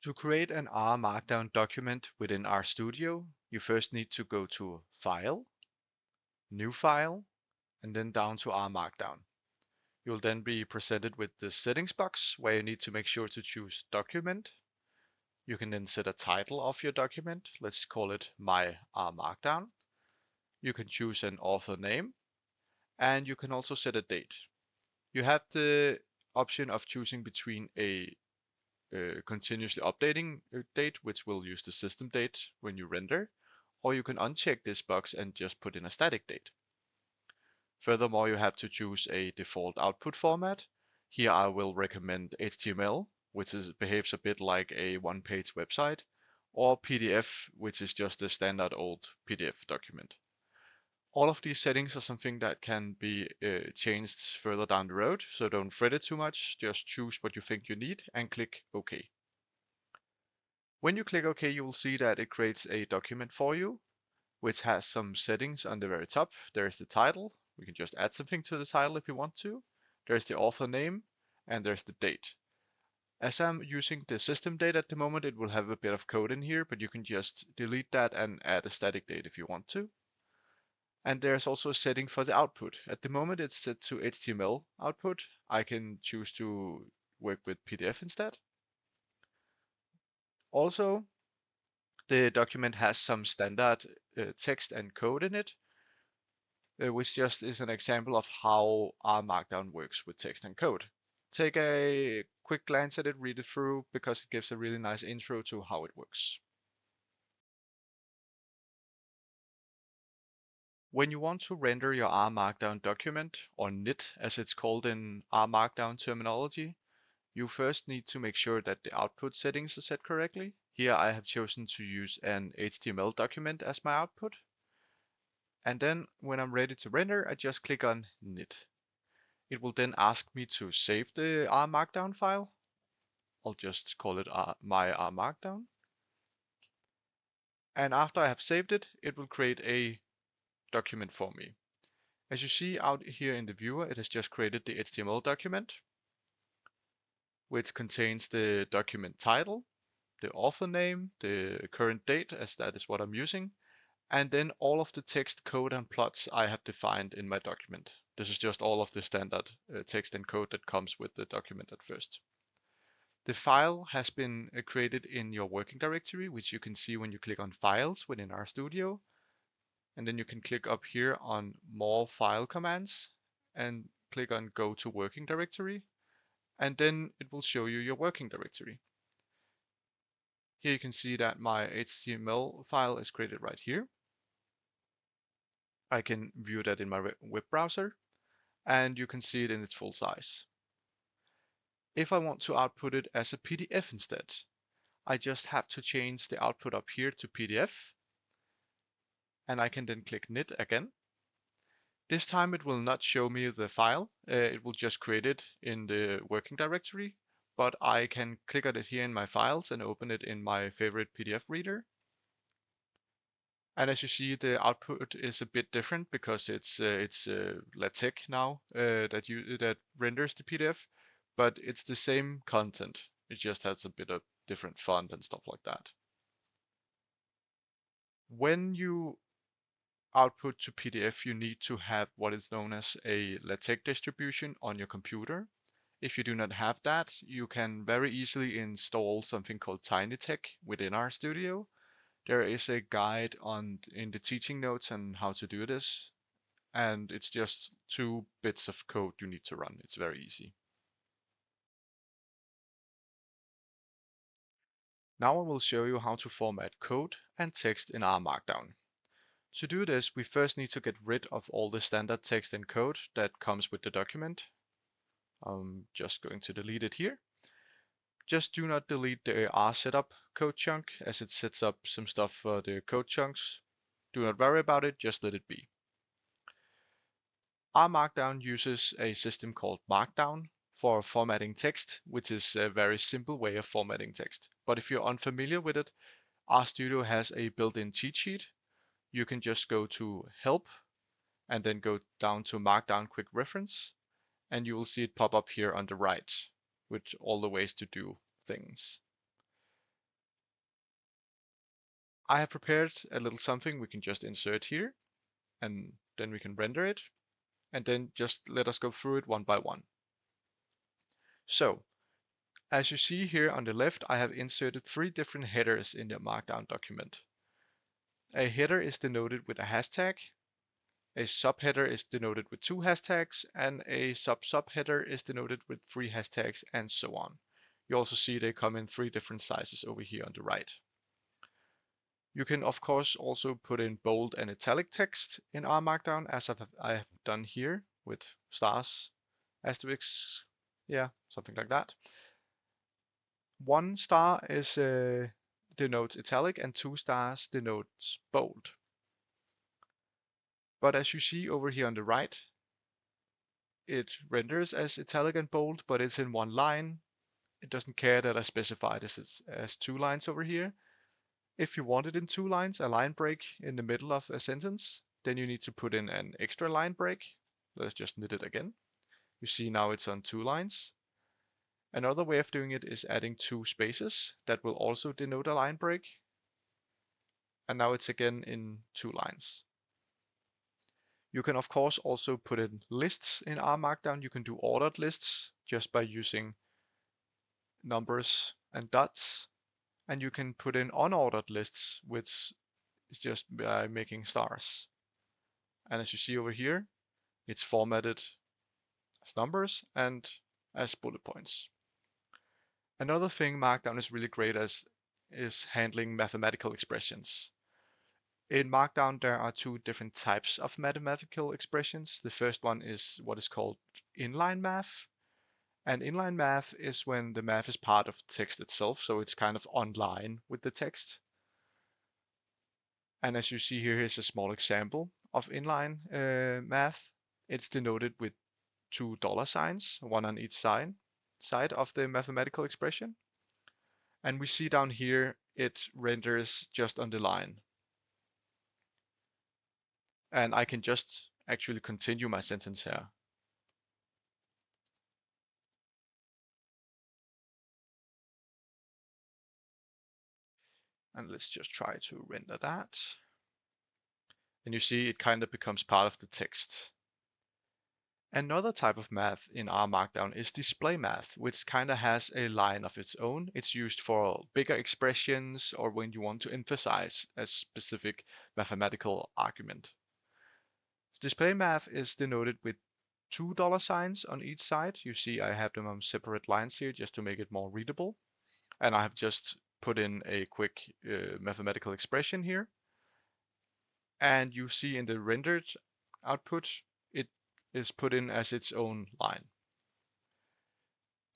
To create an R Markdown document within RStudio, you first need to go to File, New File, and then down to R Markdown. You'll then be presented with the settings box where you need to make sure to choose Document. You can then set a title of your document. Let's call it My R Markdown. You can choose an author name, and you can also set a date. You have the option of choosing between a continuously updating date, which will use the system date when you render, or you can uncheck this box and just put in a static date. Furthermore, you have to choose a default output format. Here I will recommend HTML, which behaves a bit like a one-page website, or PDF, which is just a standard old PDF document. All of these settings are something that can be changed further down the road, so don't fret it too much. Just choose what you think you need and click OK. When you click OK, you will see that it creates a document for you, which has some settings on the very top. There's the title. We can just add something to the title if you want to. There's the author name, and there's the date. As I'm using the system date at the moment, it will have a bit of code in here, but you can just delete that and add a static date if you want to. And there's also a setting for the output. At the moment, it's set to HTML output. I can choose to work with PDF instead. Also, the document has some standard text and code in it, which just is an example of how R Markdown works with text and code. Take a quick glance at it, read it through, because it gives a really nice intro to how it works. When you want to render your R Markdown document, or NIT as it's called in R Markdown terminology, you first need to make sure that the output settings are set correctly. Here I have chosen to use an HTML document as my output. And then when I'm ready to render, I just click on NIT. It will then ask me to save the R Markdown file. I'll just call it my R Markdown. And after I have saved it, it will create a document for me. As you see out here in the viewer, it has just created the HTML document, which contains the document title, the author name, the current date, as that is what I'm using, and then all of the text, code, and plots I have defined in my document. This is just all of the standard text and code that comes with the document at first. The file has been created in your working directory, which you can see when you click on Files within RStudio. And then you can click up here on More File Commands and click on Go to Working Directory. And then it will show you your working directory. Here you can see that my HTML file is created right here. I can view that in my web browser, and you can see it in its full size. If I want to output it as a PDF instead, I just have to change the output up here to PDF, and I can then click knit again. This time it will not show me the file, it will just create it in the working directory, but I can click on it here in my files and open it in my favorite PDF reader. And as you see, the output is a bit different because it's LaTeX now that renders the PDF, but it's the same content. It just has a bit of different font and stuff like that. When you output to PDF, you need to have what is known as a LaTeX distribution on your computer. If you do not have that, you can very easily install something called TinyText within RStudio. There is a guide in the teaching notes on how to do this, and it's just 2 bits of code you need to run. It's very easy. Now I will show you how to format code and text in R Markdown. To do this, we first need to get rid of all the standard text and code that comes with the document. I'm just going to delete it here. Just do not delete the R setup code chunk, as it sets up some stuff for the code chunks. Do not worry about it, just let it be. R Markdown uses a system called Markdown for formatting text, which is a very simple way of formatting text. But if you're unfamiliar with it, RStudio has a built-in cheat sheet. You can just go to Help and then go down to Markdown Quick Reference, and you will see it pop up here on the right with all the ways to do things. I have prepared a little something we can just insert here, and then we can render it, and then just let us go through it one by one. So, as you see here on the left, I have inserted 3 different headers in the Markdown document. A header is denoted with a hashtag, a subheader is denoted with 2 hashtags, and a subheader is denoted with 3 hashtags, and so on. You also see they come in 3 different sizes over here on the right. You can of course also put in bold and italic text in R Markdown, as I have done here with stars, asterisks, yeah, something like that. 1 star is denotes italic and 2 stars denotes bold. But as you see over here on the right, it renders as italic and bold, but it's in 1 line. It doesn't care that I specified this as 2 lines over here. If you want it in 2 lines, a line break in the middle of a sentence, then you need to put in an extra line break. Let's just knit it again. You see now it's on 2 lines. Another way of doing it is adding 2 spaces. That will also denote a line break. And now it's again in 2 lines. You can of course also put in lists in R Markdown. You can do ordered lists just by using numbers and dots. And you can put in unordered lists, which is just by making stars. And as you see over here, it's formatted as numbers and as bullet points. Another thing Markdown is really great as is handling mathematical expressions. In Markdown, there are 2 different types of mathematical expressions. The first one is what is called inline math. And inline math is when the math is part of the text itself, so it's kind of online with the text. And as you see here, here's a small example of inline math. It's denoted with 2 dollar signs, one on each side of the mathematical expression. And we see down here, it renders just on the line. And I can just actually continue my sentence here. And let's just try to render that. And you see it kind of becomes part of the text. Another type of math in R Markdown is display math, which kind of has a line of its own. It's used for bigger expressions or when you want to emphasize a specific mathematical argument. Display math is denoted with 2 dollar signs on each side. You see I have them on separate lines here just to make it more readable. And I have just put in a quick mathematical expression here. And you see in the rendered output, it is put in as its own line.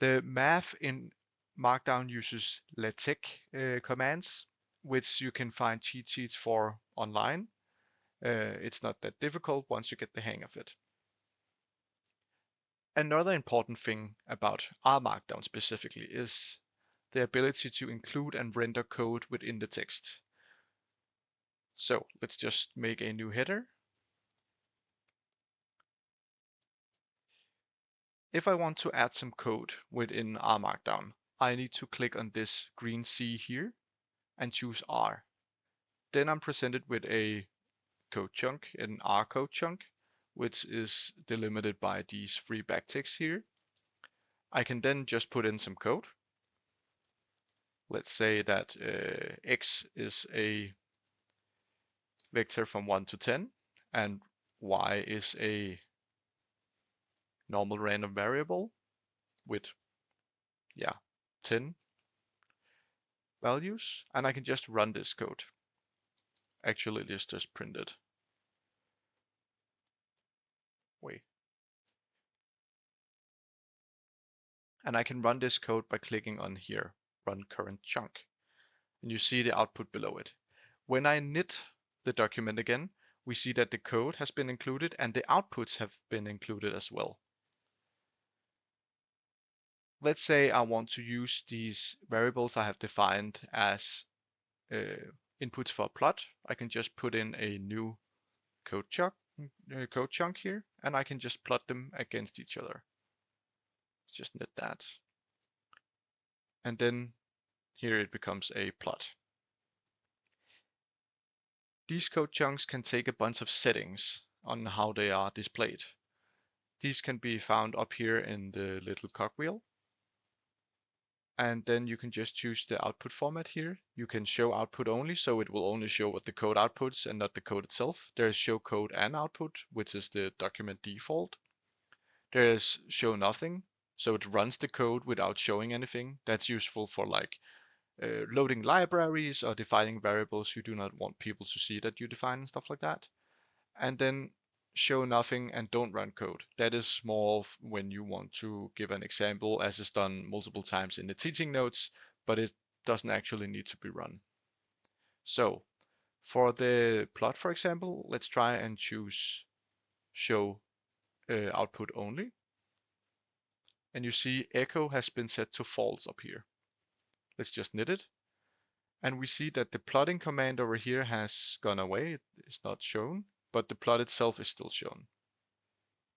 The math in Markdown uses LaTeX commands, which you can find cheat sheets for online. It's not that difficult once you get the hang of it. Another important thing about R Markdown specifically is the ability to include and render code within the text. So let's just make a new header. If I want to add some code within R Markdown, I need to click on this green C here and choose R. Then I'm presented with a code chunk, an R code chunk, which is delimited by these 3 backticks here. I can then just put in some code. Let's say that X is a vector from 1 to 10 and Y is a normal random variable with 10 values, and I can just run this code. Actually, let's just print it. Wait. And I can run this code by clicking on here, run current chunk. And you see the output below it. When I knit the document again, we see that the code has been included and the outputs have been included as well. Let's say I want to use these variables I have defined as inputs for a plot. I can just put in a new code chunk here, and I can just plot them against each other. Let's just knit that. And then here it becomes a plot. these code chunks can take a bunch of settings on how they are displayed. These can be found up here in the little cogwheel. And then you can just choose the output format here. You can show output only, so it will only show what the code outputs and not the code itself. There is show code and output, which is the document default. There is show nothing, so it runs the code without showing anything. That's useful for like loading libraries or defining variables you do not want people to see that you define and stuff like that. And then show nothing and don't run code. That is more of when you want to give an example, as is done multiple times in the teaching notes, but it doesn't actually need to be run. So for the plot, for example, let's try and choose show output only. And you see echo has been set to false up here. Let's just knit it. And we see that the plotting command over here has gone away. It's not shown, but the plot itself is still shown.